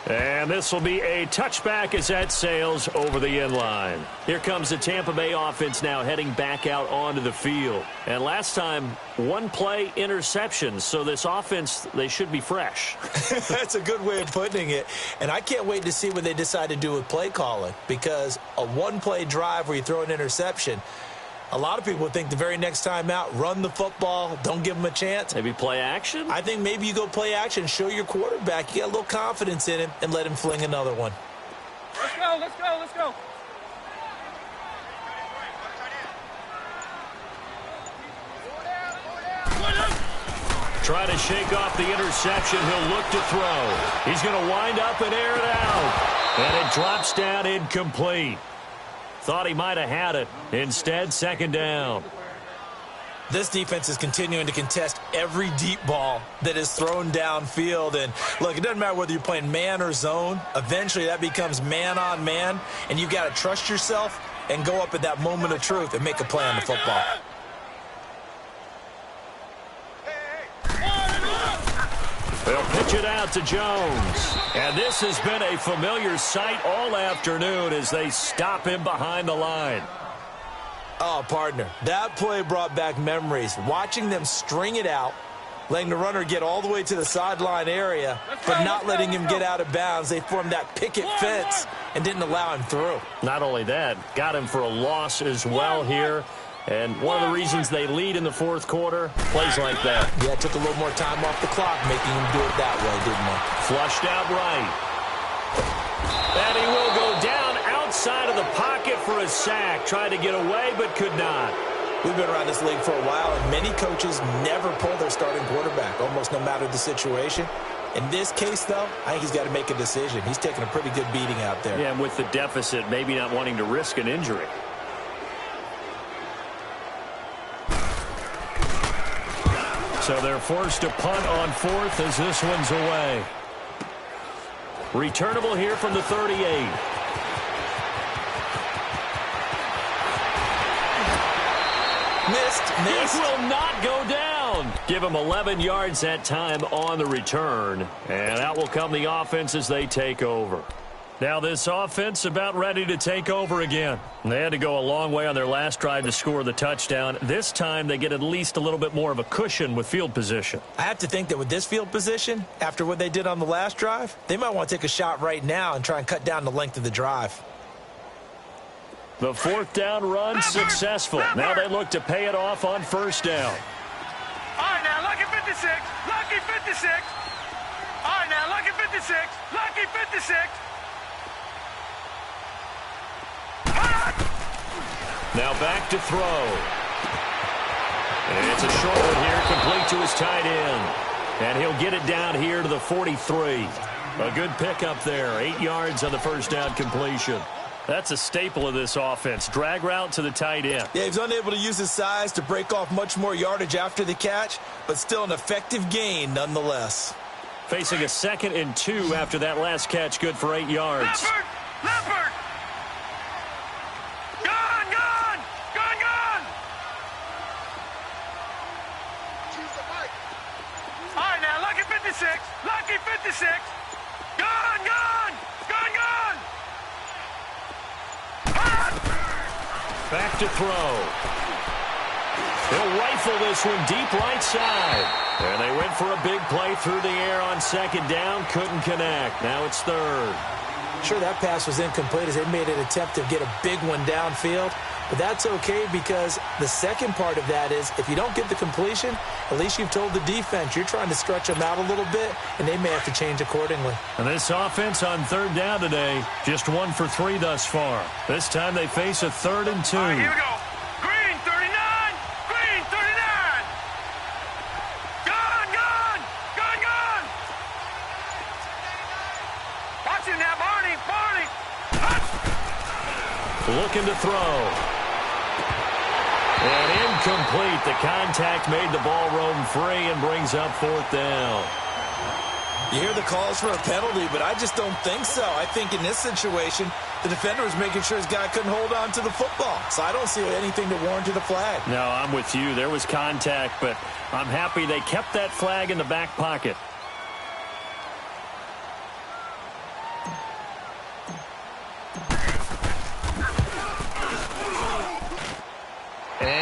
And this will be a touchback as that sails over the end line. Here comes the Tampa Bay offense now heading back out onto the field. And last time, one play interception. So this offense, they should be fresh. That's a good way of putting it. And I can't wait to see what they decide to do with play calling, because a one-play drive where you throw an interception, a lot of people think the very next time out, run the football, don't give them a chance. Maybe play action? I think maybe you go play action, show your quarterback you got a little confidence in him, and let him fling another one. Let's go, let's go, let's go. Try to shake off the interception. He'll look to throw. He's going to wind up and air it out. And it drops down incomplete. Thought he might have had it. Instead, second down. This defense is continuing to contest every deep ball that is thrown downfield. And, look, it doesn't matter whether you're playing man or zone. Eventually, that becomes man on man. And you've got to trust yourself and go up at that moment of truth and make a play on the football. They'll pitch it out to Jones. And this has been a familiar sight all afternoon as they stop him behind the line. Oh, partner, that play brought back memories. Watching them string it out, letting the runner get all the way to the sideline area, but not letting him get out of bounds. They formed that picket fence and didn't allow him through. Not only that, got him for a loss as well here. And one of the reasons they lead in the fourth quarter, plays like that. Yeah, it took a little more time off the clock, making him do it that way, didn't it? Flushed out right. And he will go down outside of the pocket for a sack. Tried to get away, but could not. We've been around this league for a while, and many coaches never pull their starting quarterback, almost no matter the situation. In this case, though, I think he's got to make a decision. He's taking a pretty good beating out there. Yeah, and with the deficit, maybe not wanting to risk an injury. So they're forced to punt on fourth as this one's away. Returnable here from the 38. Missed. It will not go down. Give him 11 yards that time on the return. And out will come the offense as they take over. Now this offense about ready to take over again. They had to go a long way on their last drive to score the touchdown. This time they get at least a little bit more of a cushion with field position. I have to think that with this field position, after what they did on the last drive, they might want to take a shot right now and try and cut down the length of the drive. The fourth down run successful. Now they look to pay it off on first down. All right, now, lucky 56. Lucky 56. All right, now, lucky 56. Lucky 56. Now back to throw. And it's a short one here, complete to his tight end. And he'll get it down here to the 43. A good pickup there, 8 yards on the first down completion. That's a staple of this offense. Drag route to the tight end. Yeah, he's unable to use his size to break off much more yardage after the catch, but still an effective gain nonetheless. Facing a 2nd and 2 after that last catch, good for 8 yards. Leopard! Lucky 56. Gone! Back to throw. He'll rifle this one deep right side. And they went for a big play through the air on second down. Couldn't connect. Now it's third. Sure, that pass was incomplete as they made an attempt to get a big one downfield. But that's okay because the second part of that is if you don't get the completion, at least you've told the defense you're trying to stretch them out a little bit, and they may have to change accordingly. And this offense on third down today, just 1 for 3 thus far. This time they face a 3rd and 2. All right, here we go. Green 39. Green 39. Gone. Watch him now, Barney. Looking to throw. And incomplete. The contact made the ball roam free and brings up 4th down. You hear the calls for a penalty, but I just don't think so. I think in this situation, the defender was making sure his guy couldn't hold on to the football. So I don't see anything that warranted a flag. No, I'm with you. There was contact, but I'm happy they kept that flag in the back pocket.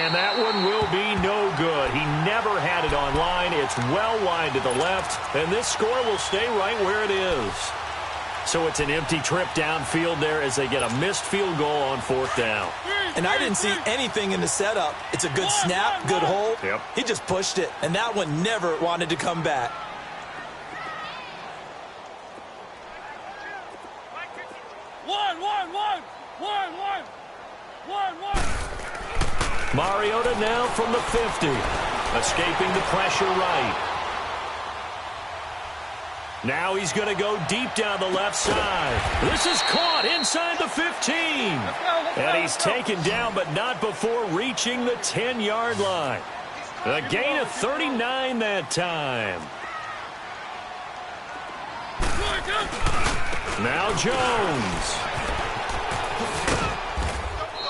And that one will be no good. He never had it on line. It's well wide to the left, and this score will stay right where it is. So it's an empty trip downfield there as they get a missed field goal on 4th down. And I didn't see anything in the setup. It's a good snap, good hold. Yep. He just pushed it, and that one never wanted to come back. Mariota now from the 50, escaping the pressure right. Now he's going to go deep down the left side. This is caught inside the 15. And he's taken down, but not before reaching the 10-yard line. A gain of 39 that time. Now Jones.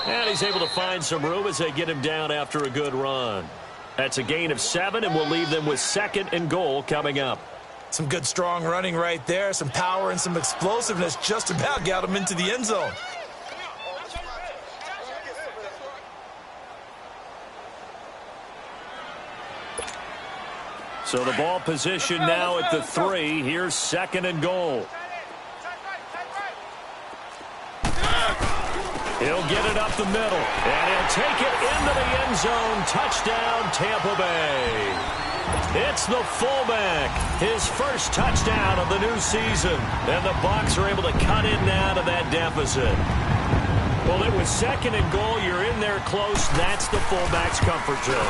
And he's able to find some room as they get him down after a good run. That's a gain of 7, and we'll leave them with 2nd and goal coming up. Some good, strong running right there. Some power and some explosiveness just about got him into the end zone. So the ball position now at the 3. Here's 2nd and goal. He'll get it up the middle, and he'll take it into the end zone. Touchdown, Tampa Bay. It's the fullback, his first touchdown of the new season. And the Bucs are able to cut in now to that deficit. Well, it was 2nd and goal. You're in there close. That's the fullback's comfort zone.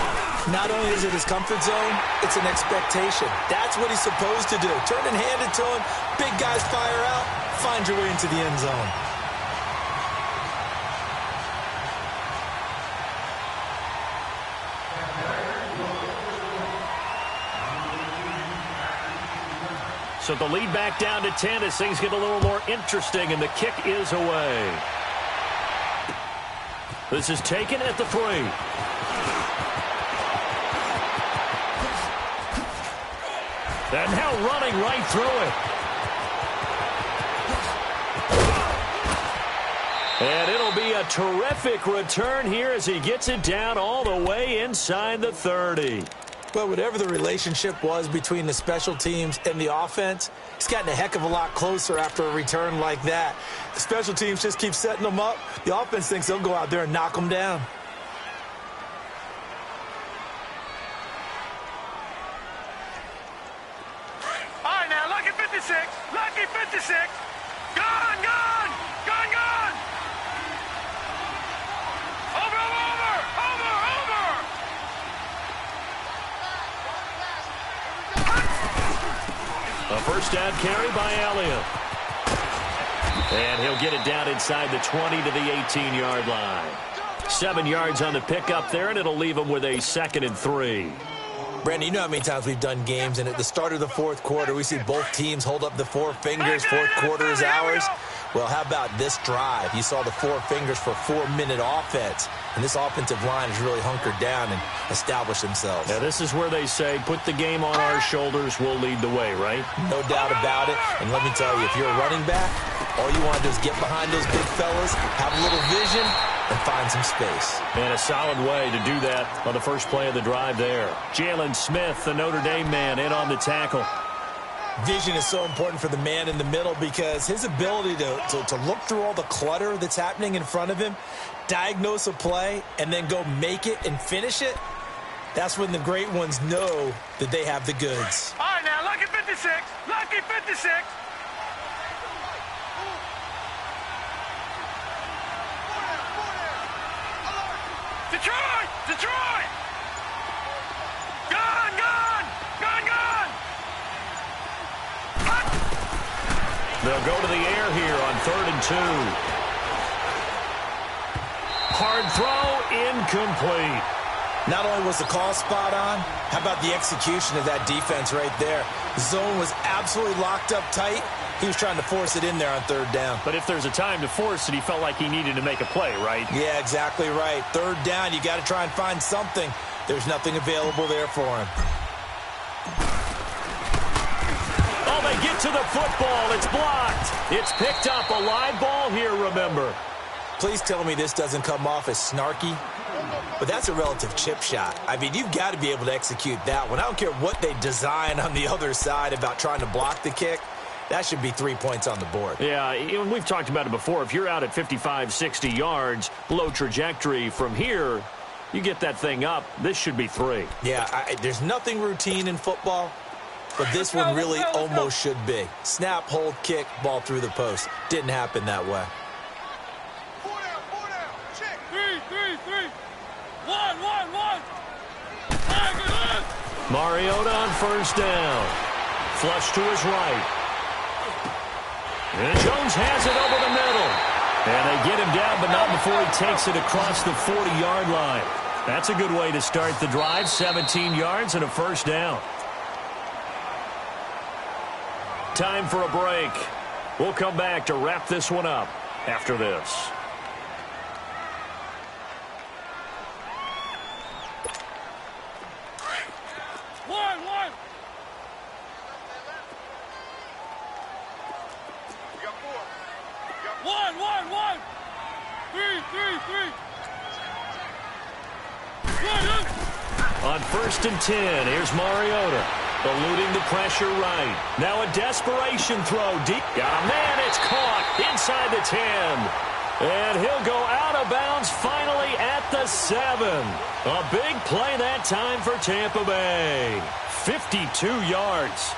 Not only is it his comfort zone, it's an expectation. That's what he's supposed to do. Turn and hand it to him. Big guys fire out. Find your way into the end zone. So the lead back down to 10 as things get a little more interesting, and the kick is away. This is taken at the 3. And now running right through it. And it'll be a terrific return here as he gets it down all the way inside the 30. But whatever the relationship was between the special teams and the offense, it's gotten a heck of a lot closer after a return like that. The special teams just keep setting them up. The offense thinks they'll go out there and knock them down. All right, now, lucky 56. Lucky 56. Gone, gone. Gone, gone. Over, over, over, over. A first down carry by Elliott. And he'll get it down inside the 20 to the 18-yard line. 7 yards on the pickup there, and it'll leave him with a 2nd and 3. Brandon, you know how many times we've done games, and at the start of the 4th quarter, we see both teams hold up the 4 fingers. 4th quarter is ours. Well, how about this drive? You saw the 4 fingers for 4-minute offense, and this offensive line has really hunkered down and established themselves. Yeah, this is where they say, put the game on our shoulders, we'll lead the way, right? No doubt about it. And let me tell you, if you're a running back, all you want to do is get behind those big fellas, have a little vision, and find some space. And a solid way to do that on the first play of the drive there. Jalen Smith, the Notre Dame man, in on the tackle. Vision is so important for the man in the middle because his ability to look through all the clutter that's happening in front of him, diagnose a play, and then go make it and finish it, that's when the great ones know that they have the goods. All right, now, lucky 56. Lucky 56. Detroit! Detroit! Gone, gone! Gone, gone! They'll go to the air here on 3rd and 2. Hard throw, incomplete. Not only was the call spot on, how about the execution of that defense right there? The zone was absolutely locked up tight. He was trying to force it in there on 3rd down. But if there's a time to force it, he felt like he needed to make a play, right? Yeah, exactly right. 3rd down, you got to try and find something. There's nothing available there for him. Oh, they get to the football. It's blocked. It's picked up. A live ball here, remember. Please tell me this doesn't come off as snarky. But that's a relative chip shot. I mean, you've got to be able to execute that one. I don't care what they design on the other side about trying to block the kick. That should be 3 points on the board. Yeah, we've talked about it before. If you're out at 55, 60 yards, low trajectory from here, you get that thing up, this should be 3. Yeah, there's nothing routine in football, but this one really almost should be. Snap, hold, kick, ball through the post. Didn't happen that way. 4 down. Check. 3. 1. Mariota on first down. Flush to his right. And Jones has it over the middle. And they get him down, but not before he takes it across the 40-yard line. That's a good way to start the drive. 17 yards and a first down. Time for a break. We'll come back to wrap this one up after this. On 1st and 10, here's Mariota, eluding the pressure right. Now a desperation throw deep. Got a man, it's caught inside the 10. And he'll go out of bounds finally at the 7. A big play that time for Tampa Bay. 52 yards.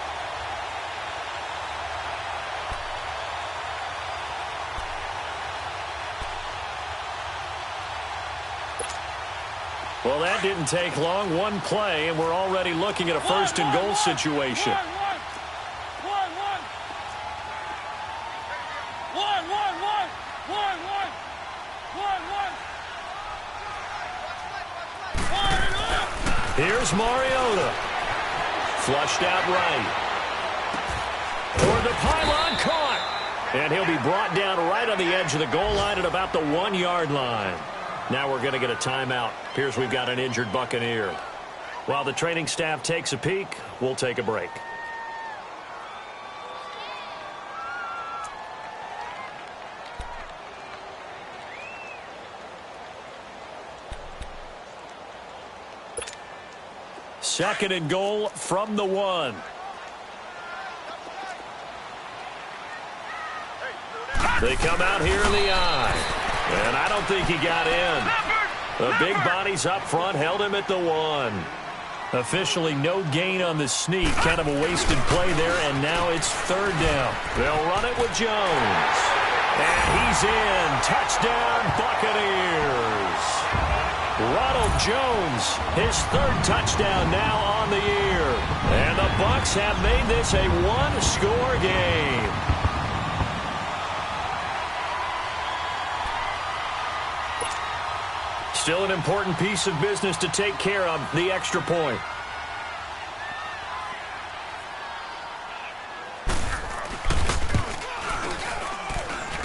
Well, that didn't take long. One play, and we're already looking at a 1st and goal situation. Here's Mariota. Flushed out right. Toward the pylon, caught. And he'll be brought down right on the edge of the goal line at about the 1-yard line. Now we're going to get a timeout. Appears we've got an injured Buccaneer. While the training staff takes a peek, we'll take a break. Second and goal from the 1. They come out here in the eye. And I don't think he got in. The big bodies up front held him at the 1. Officially no gain on the sneak. Kind of a wasted play there, and now it's 3rd down. They'll run it with Jones. And he's in. Touchdown, Buccaneers. Ronald Jones, his 3rd touchdown now on the year. And the Bucs have made this a 1-score game. Still an important piece of business to take care of, the extra point.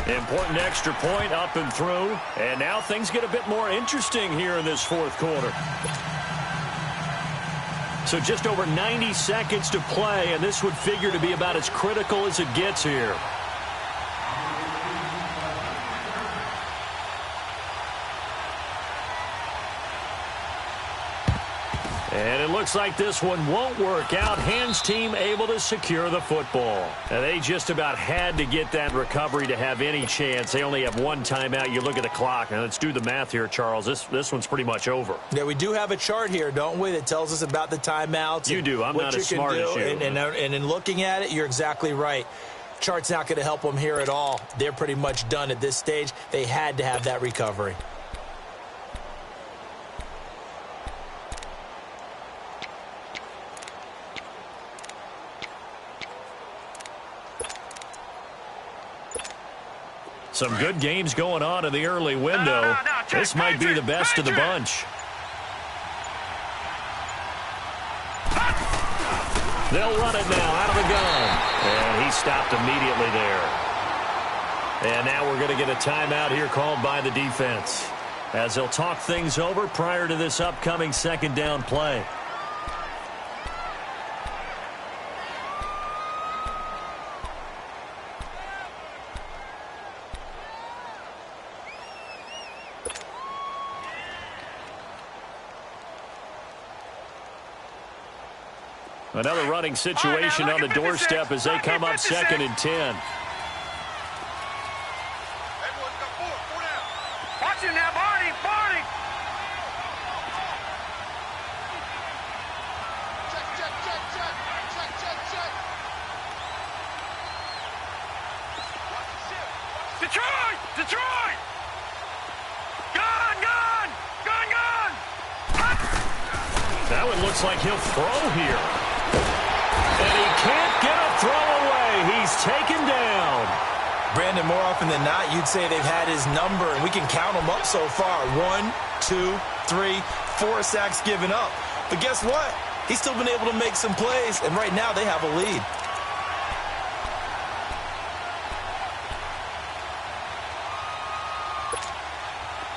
Important extra point up and through. And now things get a bit more interesting here in this 4th quarter. So just over 90 seconds to play, and this would figure to be about as critical as it gets here. And it looks like this one won't work out. Hands team able to secure the football. And they just about had to get that recovery to have any chance. They only have 1 timeout. You look at the clock. And let's do the math here, Charles. This one's pretty much over. Yeah, we do have a chart here, don't we, that tells us about the timeouts. You do. I'm not as smart as you. And in looking at it, you're exactly right. Chart's not going to help them here at all. They're pretty much done at this stage. They had to have that recovery. Some good games going on in the early window. This might be the best of the bunch. They'll run it now out of the gun. And he stopped immediately there. And now we're going to get a timeout here called by the defense, as they'll talk things over prior to this upcoming 2nd down play. Another running situation on the doorstep as they come up 2nd and 10. Watch him now, Barney. Barney. Detroit! Detroit! Gone! Gone! Gone! Gone! That one looks like he'll throw here. And he can't get a throw away. He's taken down. Brandon, more often than not, you'd say they've had his number, and we can count them up so far. 1, 2, 3, 4 sacks given up. But guess what? He's still been able to make some plays, and right now they have a lead.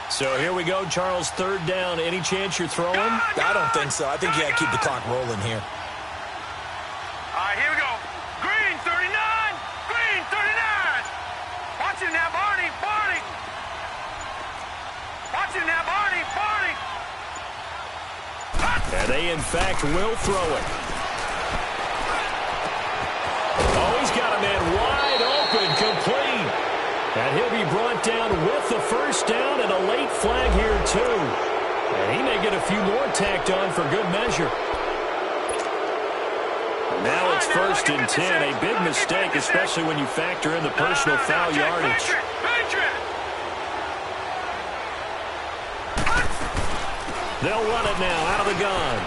So here we go, Charles, 3rd down. Any chance you're throwing? I don't think so. I think you got to keep the clock rolling here. All right, here we go. Green, 39. Green, 39. Watch him now, Barney. Barney. Watch him now, Barney. Barney. And they, in fact, will throw it. Oh, he's got a man wide open, complete. And he'll be brought down with the 1st down and a late flag here, too. And he may get a few more tacked on for good measure. Now it's 1st and 10. A big mistake, especially when you factor in the personal foul yardage. They'll run it now out of the gun.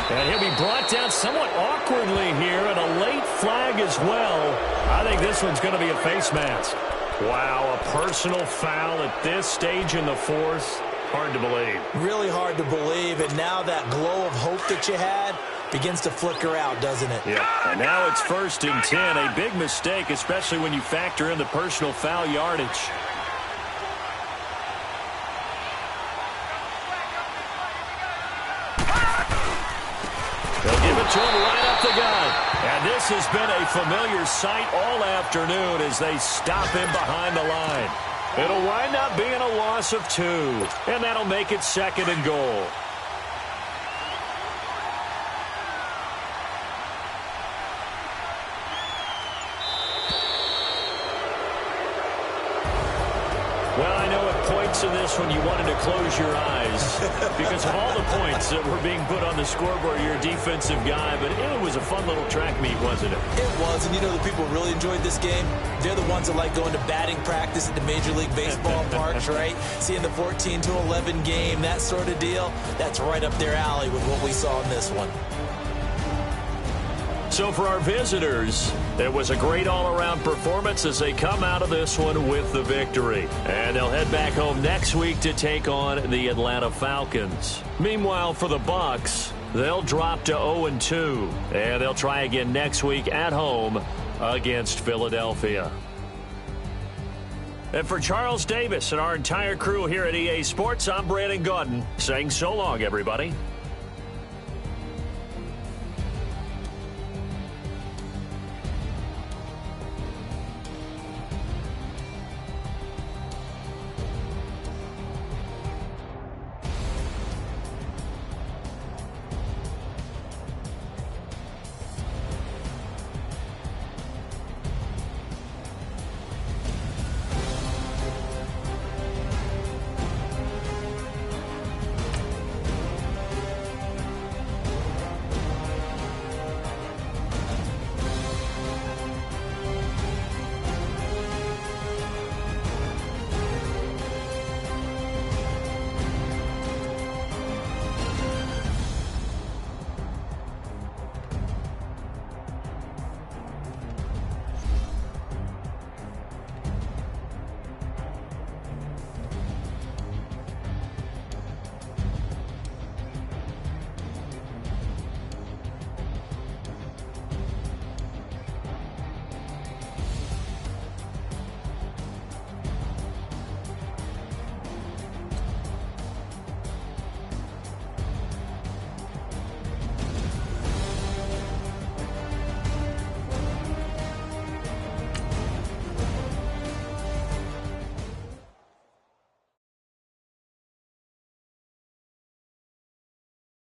And he'll be brought down somewhat awkwardly here, and a late flag as well. I think this one's going to be a face mask. Wow, a personal foul at this stage in the 4th. Hard to believe. Really hard to believe, and now that glow of hope that you had begins to flicker out, doesn't it? Yeah, and now it's 1st and 10. A big mistake, especially when you factor in the personal foul yardage. They'll give it to him right up the gut. And this has been a familiar sight all afternoon as they stop him behind the line. It'll wind up being a loss of 2, and that'll make it 2nd and goal. Well, I know at points in this one you wanted to close your eyes because of all the points that were being put on the scoreboard. You're a defensive guy, but it was a fun little track meet, wasn't it? It was, and you know the people who really enjoyed this game? They're the ones that like going to batting practice at the Major League Baseball parks, right? Seeing the 14-11 game, that sort of deal. That's right up their alley with what we saw in this one. So for our visitors, it was a great all-around performance as they come out of this one with the victory. And they'll head back home next week to take on the Atlanta Falcons. Meanwhile, for the Bucs, they'll drop to 0-2, and they'll try again next week at home against Philadelphia. And for Charles Davis and our entire crew here at EA Sports, I'm Brandon Gaudin saying so long, everybody.